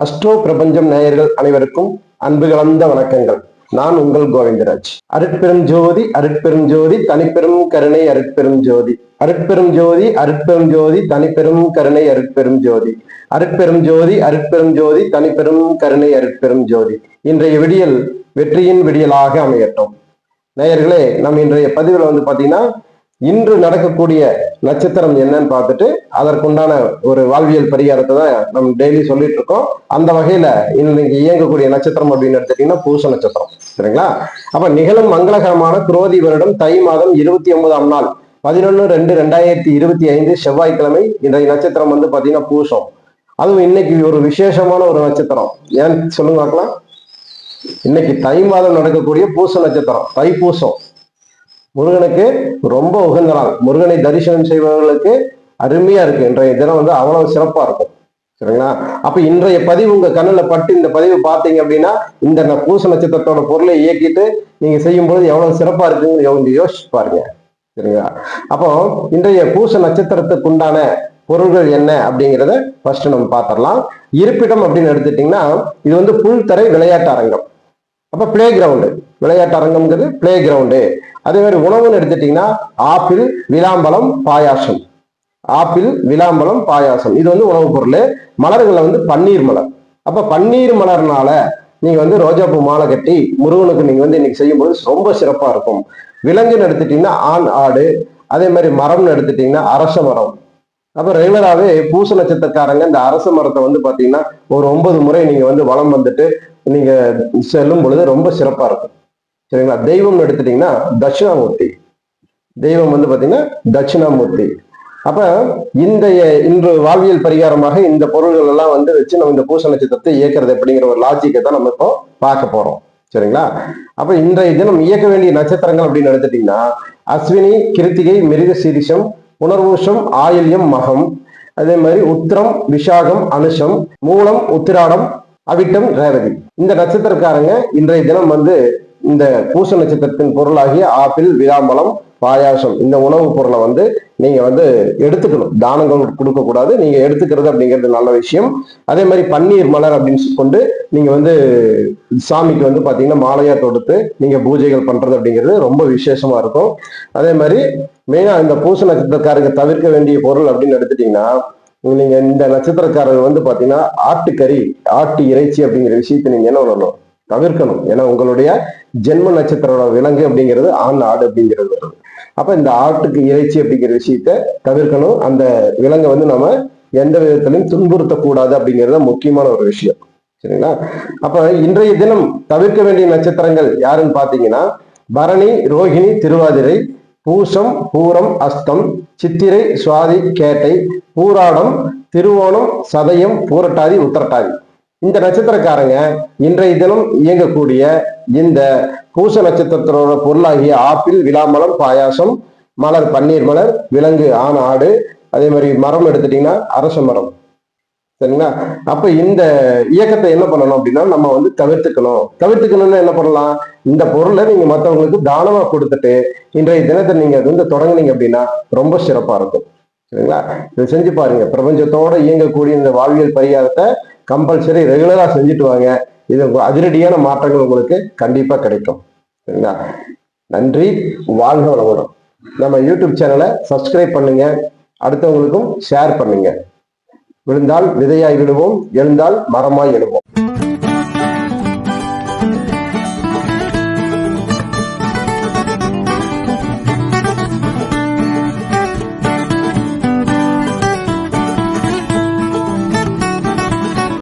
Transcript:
Astro பிரபஞ்சம் நேயர்கள் அனைவருக்கும் அன்பு கலந்த வணக்கங்கள். நான் உங்கள் கோவிந்தராஜ். அருட்பெரும் ஜோதி அருட்பெரும் ஜோதி தனிப்பெரும் கருணை அருட்பெரும் ஜோதி அருட்பெரும் ஜோதி அருட்பெரும் ஜோதி தனிப்பெரும் கருணை அருட்பெரும் ஜோதி அருட்பெரும் ஜோதி அருட்பெரும் ஜோதி தனிப்பெரும் கருணை அருட்பெரும் ஜோதி. இன்றைய விடியல் வெற்றியின் விடியலாக அமையட்டும். நேயர்களே, நம்ம இன்றைய பதிவில் பாத்தீங்கன்னா இன்று நடக்கக்கூடிய நட்சத்திரம் என்னன்னு பார்த்துட்டு அதற்குண்டான ஒரு வாழ்வியல் பரிகாரத்தை தான் நம்ம டெய்லி சொல்லிட்டு இருக்கோம். அந்த வகையில இன்னைக்கு இயங்கக்கூடிய நட்சத்திரம் அப்படின்னு எடுத்துட்டீங்கன்னா பூச நட்சத்திரம். சரிங்களா? அப்ப நிகழும் மங்களகரமான குரோதி வருடம் தை மாதம் 29ஆம் நாள் 11/2/2025 செவ்வாய்க்கிழமை இன்றைய நட்சத்திரம் பாத்தீங்கன்னா பூசம். அதுவும் இன்னைக்கு ஒரு விசேஷமான ஒரு நட்சத்திரம். ஏன்னு சொல்லுங்க பார்க்கலாம். இன்னைக்கு தை மாதம் நடக்கக்கூடிய பூச நட்சத்திரம், தைப்பூசம். முருகனுக்கு ரொம்ப உகந்த நாள். முருகனை தரிசனம் செய்பவர்களுக்கு அருமையா இருக்கு. இன்றைய தினம் அவ்வளவு சிறப்பா இருக்கும். சரிங்களா? அப்ப இன்றைய பதிவு உங்க கண்ணுல பட்டு இந்த பதிவு பார்த்தீங்க அப்படின்னா இந்த பூச நட்சத்திரத்தோட பொருளை இயக்கிட்டு நீங்க செய்யும் பொழுது எவ்வளவு சிறப்பா இருக்குன்னு யோசிச்சு பாருங்க. சரிங்களா? அப்போ இன்றைய பூச நட்சத்திரத்துக்கு உண்டான பொருள்கள் என்ன அப்படிங்கிறத ஃபர்ஸ்ட் நம்ம பார்த்துடலாம். இருப்பிடம் அப்படின்னு எடுத்துட்டீங்கன்னா இது புல்தரை விளையாட்டு அரங்கம். அப்ப பிளே கிரவுண்டு, விளையாட்டு அரங்கம்ங்கிறது பிளே கிரவுண்டு. அதே மாதிரி உணவுன்னு எடுத்துட்டீங்கன்னா ஆப்பிள், விளாம்பழம், பாயாசம். ஆப்பிள், விளாம்பழம், பாயாசம் இது உணவுப் பொருள். மலர்களை பன்னீர் மலர். அப்ப பன்னீர் மலர்னால நீங்க ரோஜாப்பூ மாலை கட்டி முருகனுக்கு நீங்க இன்னைக்கு செய்யும்போது ரொம்ப சிறப்பா இருக்கும். விலங்குன்னு எடுத்துட்டீங்கன்னா ஆண், ஆடு. அதே மாதிரி மரம்னு எடுத்துட்டீங்கன்னா அரச மரம். அப்ப ரெகுலராகவே பூச நட்சத்திரக்காரங்க இந்த அரச மரத்தை பாத்தீங்கன்னா ஒரு 9 முறை நீங்க வலம் வந்துட்டு நீங்க செல்லும் பொழுது ரொம்ப சிறப்பா இருக்கும். சரிங்களா? தெய்வம்னு எடுத்துட்டீங்கன்னா தட்சிணாமூர்த்தி. தெய்வம் பாத்தீங்கன்னா தட்சிணாமூர்த்தி. அப்ப இன்று வாழ்வியல் பரிகாரமாக இந்த பொருள்கள் எல்லாம் வச்சு நம்ம இந்த பூச நட்சத்திரத்தை இயக்கிறது அப்படிங்கிற ஒரு லாஜிக்கை தான் நம்ம இப்போ பார்க்க போறோம். சரிங்களா? அப்ப இன்றைய தினம் இயக்க வேண்டிய நட்சத்திரங்கள் அப்படின்னு எடுத்துட்டீங்கன்னா அஸ்வினி, கிருத்திகை, மிருக சீரிஷம், புனர்வூஷம், ஆயில்யம், மகம். அதே மாதிரி உத்திரம், விஷாகம், அனுஷம், மூலம், உத்திராடம், அவிட்டம், ரேவதி. இந்த நட்சத்திரக்காரங்க இன்றைய தினம் இந்த பூச நட்சத்திரத்தின் பொருளாகிய ஆப்பிள், விளாம்பழம், பாயாசம் இந்த உணவுப் பொருளை நீங்க எடுத்துக்கணும். தானங்கள் கொடுக்க கூடாது. நீங்க எடுத்துக்கிறது அப்படிங்கிறது நல்ல விஷயம். அதே மாதிரி பன்னீர் மலர் அப்படின்னு கொண்டு நீங்க சாமிக்கு பாத்தீங்கன்னா மாலையா தொடுத்து நீங்க பூஜைகள் பண்றது அப்படிங்கிறது ரொம்ப விசேஷமா இருக்கும். அதே மாதிரி மெயினா இந்த பூச நட்சத்திரக்காரங்க தவிர்க்க வேண்டிய பொருள் அப்படின்னு எடுத்துட்டீங்கன்னா நீங்க இந்த நட்சத்திரக்காரர்கள் பாத்தீங்கன்னா ஆட்டுக்கறி, ஆட்டு இறைச்சி அப்படிங்கிற விஷயத்தை நீங்க என்ன பண்ணணும், தவிர்க்கணும். ஏன்னா உங்களுடைய ஜென்ம நட்சத்திரோட விலங்கு அப்படிங்கிறது ஆண், ஆடு அப்படிங்கிறது வருது. அப்ப இந்த ஆட்டுக்கு இறைச்சி அப்படிங்கிற விஷயத்த தவிர்க்கணும். அந்த விலங்கை நம்ம எந்த விதத்திலையும் துன்புறுத்தக்கூடாது அப்படிங்கிறது முக்கியமான ஒரு விஷயம். சரிங்களா? அப்ப இன்றைய தினம் தவிர்க்க வேண்டிய நட்சத்திரங்கள் யாருன்னு பாத்தீங்கன்னா பரணி, ரோஹிணி, திருவாதிரை, பூசம், பூரம், அஸ்தம், சித்திரை, சுவாதி, கேட்டை, பூராடம், திருவோணம், சதயம், பூரட்டாதி, உத்திரட்டாதி. இந்த நட்சத்திரக்காரங்க இன்றைய தினம் இயங்கக்கூடிய இந்த பூச நட்சத்திரத்தோட பொருளாகிய ஆப்பிள், விளாம்பழம், பாயாசம், மலர், பன்னீர் மலர், விலங்கு ஆண், ஆடு. அதே மாதிரி மரம் எடுத்துட்டீங்கன்னா அரச மரம். சரிங்களா? அப்ப இந்த இயக்கத்தை என்ன பண்ணணும் அப்படின்னா நம்ம தவிர்த்துக்கணும்னு என்ன பண்ணலாம், இந்த பொருளை நீங்க மற்றவங்களுக்கு தானமா கொடுத்துட்டு இன்றைய தினத்தை நீங்க தொடங்குனீங்க அப்படின்னா ரொம்ப சிறப்பா இருக்கும். சரிங்களா? இதை செஞ்சு பாருங்க. பிரபஞ்சத்தோட இயங்கக்கூடிய இந்த வாழ்வியல் பரிகாரத்தை கம்பல்சரி ரெகுலரா செஞ்சுட்டு வாங்க. இது அதிரடியான மாற்றங்கள் உங்களுக்கு கண்டிப்பா கிடைக்கும். சரிங்களா? நன்றி. வாழ்க வளமுடன். நம்ம யூடியூப் சேனலை சப்ஸ்கிரைப் பண்ணுங்க. அடுத்தவங்களுக்கும் ஷேர் பண்ணுங்க. விழுந்தால் விதையாய் விழுவோம், எழுந்தால் மரமாய் எழுவோம்.